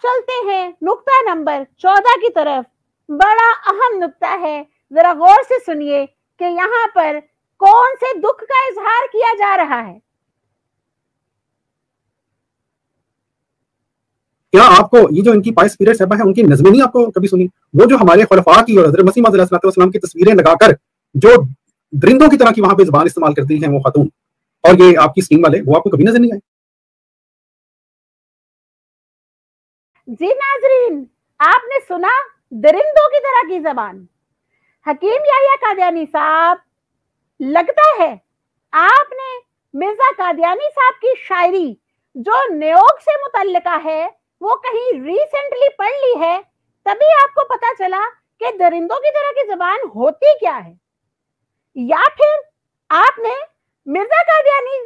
चलते हैं नुक्ता नंबर 14 की तरफ। बड़ा अहम नुक्ता है, जरा गौर से सुनिए कि यहाँ पर कौन से दुख का इजहार किया जा रहा है। क्या आपको ये जो इनकी पाइस पीरियड साहबा है उनकी नज़में नहीं आपको कभी सुनी? वो जो हमारे खुलफा की और हज़रत मसीह मौऊद अलैहि सल्लम की तस्वीरें लगाकर जो दरिंदों की तरह की वहां पे ज़बान इस्तेमाल करती हैं वो खातून, और ये आपकी स्कीम वाले, वो आपको कभी नजर नहीं आए? जी नाजरीन, आपने सुना दरिंदों की तरह की जबान। हकीम याह्या कादियानी साहब, लगता है आपने मिर्जा कादियानी साहब की शायरी जो न्योग से मुतल्लिका है वो कहीं रिसेंटली पढ़ ली है, तभी आपको पता चला कि दरिंदों की तरह की जबान होती क्या है। या फिर आपने मिर्जा कादियानी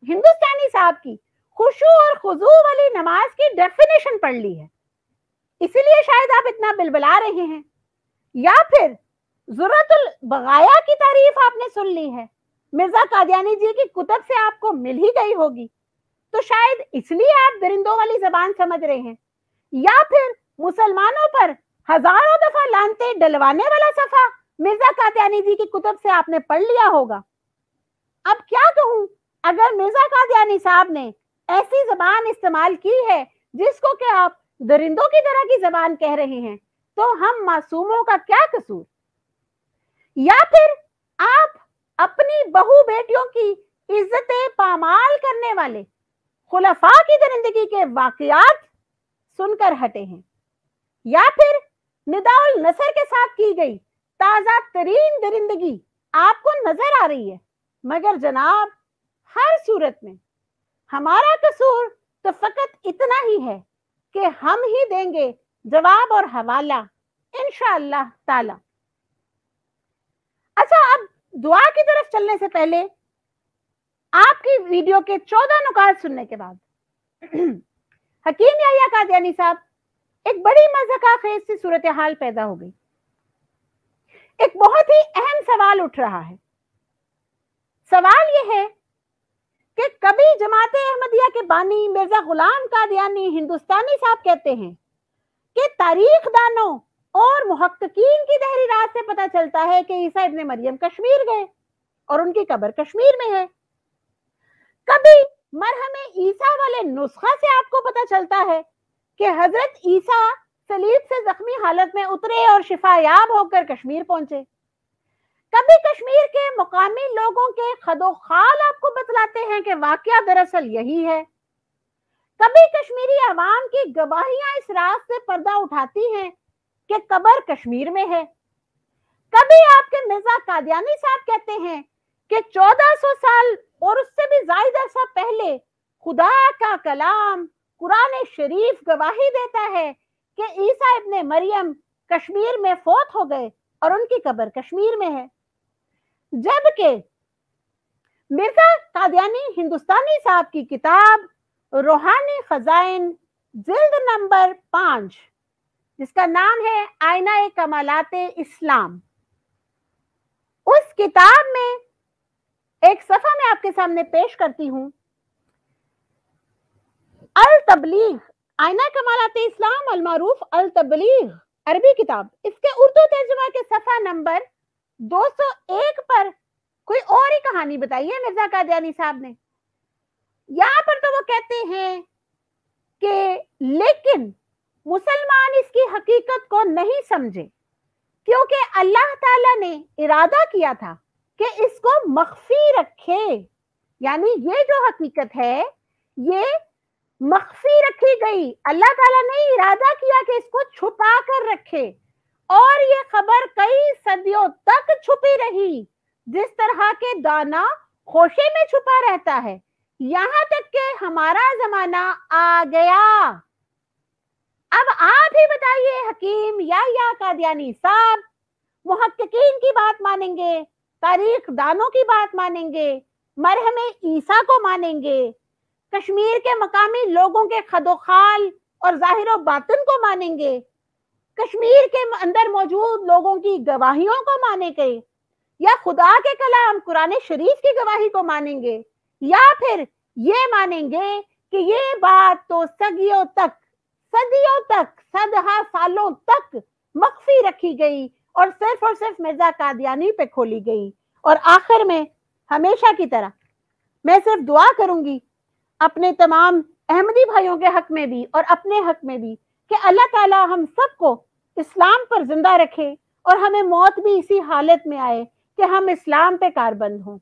हिंदुस्तानी साहब की खुशू और खुजू वाली नमाज की डेफिनेशन पढ़ ली है, इसीलिए शायद आप इतना बिलबिला रहे हैं। या फिर ज़ुर्रतुल बगाया की तारीफ आपने सुन ली है, मिर्जा कादियानी जी की कुतब से आपको मिल ही गई होगी, तो शायद इसलिए आप दरिंदों वाली जबान समझ रहे हैं। या फिर मुसलमानों पर हजारों दफा लानते डलवाने वाला सफा मिर्जा कादियानी जी की कुतब से आपने पढ़ लिया होगा। अब क्या कहूं, अगर मिर्जा कादियानी साहब ने ऐसी जबान इस्तेमाल की है जिसको कि आप दरिंदों की तरह की जबान कह रहे हैं, तो हम मासूमों का क्या कसूर। या फिर आप अपनी बहू बेटियों की इज्जतें पामाल करने वाले खुलफा की दरिंदगी के वाकयात सुनकर हटे हैं। या फिर निदाउल नसर के साथ की गई ताजा तरीन दरिंदगी आपको नजर आ रही है, मगर जनाब हर सूरत में हमारा कसूर तो फकत इतना ही है कि हम ही देंगे जवाब और हवाला इंशाअल्लाह ताला। अच्छा, अब दुआ की तरफ चलने से पहले आपकी वीडियो के 14 नुकात सुनने के बाद हकीम याह्या कादियानी साहब, एक बड़ी मज़ाक़ाखेज़ सी सूरत हाल पैदा हो गई। एक बहुत ही अहम सवाल उठ रहा है। सवाल यह है कि कभी जमात अहमदिया के बानी मिर्जा गुलाम कादियानी हिंदुस्तानी साहब कहते हैं कि तारीख दानों और मुहक्किकीन की तहरीरात से पता चलता है कि ईसा इब्ने मरियम कश्मीर गए और उनकी कब्र कश्मीर में है। कभी मरहमे ईसा वाले नुस्खा से आपको पता चलता है कि हजरत ईसा सलीब से जख्मी हालत में उतरे और शिफायाब होकर कश्मीर पहुंचे। कभी कश्मीर के मुकामी लोगों के खदोखाल आपको बतलाते हैं कि वाकया दरअसल यही है। कभी कश्मीरी अवाम की गवाहियां इस राज से पर्दा उठाती हैं कि कब्र कश्मीर में है। कभी आपके मिर्जा कादियानी साहब कहते हैं कि 1400 साल और उससे भी ज्यादा अरसा पहले खुदा का कलाम कुरान शरीफ गवाही देता है कि ईसा इब्ने मरियम कश्मीर में फौत हो गए और उनकी कब्र कश्मीर में है। जबकि मिर्जा कादियानी हिंदुस्तानी साहब की किताब रूहानी खजाइन जिल्द नंबर 5, जिसका नाम है आईना ए कमालाते इस्लाम, उस किताब में एक सफा मैं आपके सामने पेश करती हूं। अल तबलीग, आईना कमालाते इस्लाम अल मारूफ अल तबलीग अरबी किताब, इसके उर्दू तर्जुमा के सफा नंबर 201 पर कोई और ही कहानी बताई है मिर्जा कादियानी साहब ने। यहां पर तो वो कहते हैं कि लेकिन मुसलमान इसकी हकीकत को नहीं समझे, क्योंकि अल्लाह ताला ने इरादा किया था कि इसको मख्फी रखे, यानी ये जो हकीकत है ये मख्फी रखी गई। अल्लाह ताला ने इरादा किया कि इसको छुपा कर रखे, और ये खबर कई सदियों तक छुपी रही, जिस तरह के दाना खोशे में छुपा रहता है, यहां तक कि हमारा जमाना आ गया। अब आप ही बताइए हकीम याह्या कादियानी साहब, मुहक्किकीन की बात मानेंगे, तारीख दानों की बात मानेंगे, मरहमे ईसा को मानेंगे, कश्मीर के मकामी लोगों के खदोखाल और जाहिर बातिन को मानेंगे, कश्मीर के अंदर मौजूद लोगों की गवाहियों को मानेंगे, या खुदा के कलाम कुरान शरीफ की गवाही को मानेंगे, या फिर ये मानेंगे कि ये बात तो सदियों तक صدیوں تک، صدہا سالوں تک مخفی رکھی گئی اور صرف مرزا قادیانی پہ کھولی گئی. اور آخر میں ہمیشہ کی طرح میں صرف دعا کروں گی اپنے تمام احمدی بھائیوں کے حق میں بھی اور اپنے حق میں بھی کہ اللہ تعالیٰ ہم سب کو اسلام پر زندہ رکھے اور ہمیں موت بھی اسی حالت میں آئے کہ ہم اسلام پہ کاربند ہوں.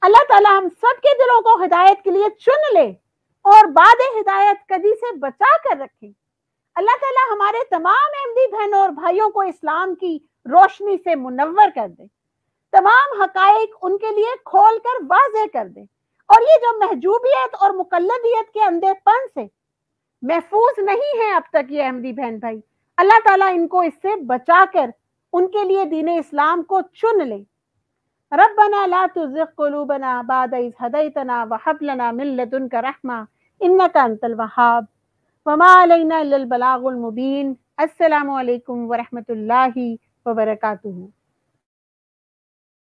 اللہ تعالیٰ ہم سب کے دلوں کو ہدایت کے لیے چن لے اور بعد ہدایت کدی سے بچا کر رکھے. اللہ تعالیٰ ہمارے تمام احمدی بہنوں اور بھائیوں کو اسلام کی روشنی سے منور کر دے، تمام حقائق ان کے لیے کھول کر واضح کر دے، اور یہ جو محجوبیت اور مقلدیت کے اندھے پن سے محفوظ نہیں ہیں اب تک یہ احمدی بہن بھائی، اللہ تعالیٰ ان کو اس سے بچا کر ان کے لیے دین اسلام کو چن لے. ربنا لا تزغ قلوبنا بعد إذ هديتنا وهب لنا من لدنك رحمة إنك أنت الوهاب وما علينا إلا البلاغ المبين. السلام علیکم ورحمۃ اللہ وبرکاتہ.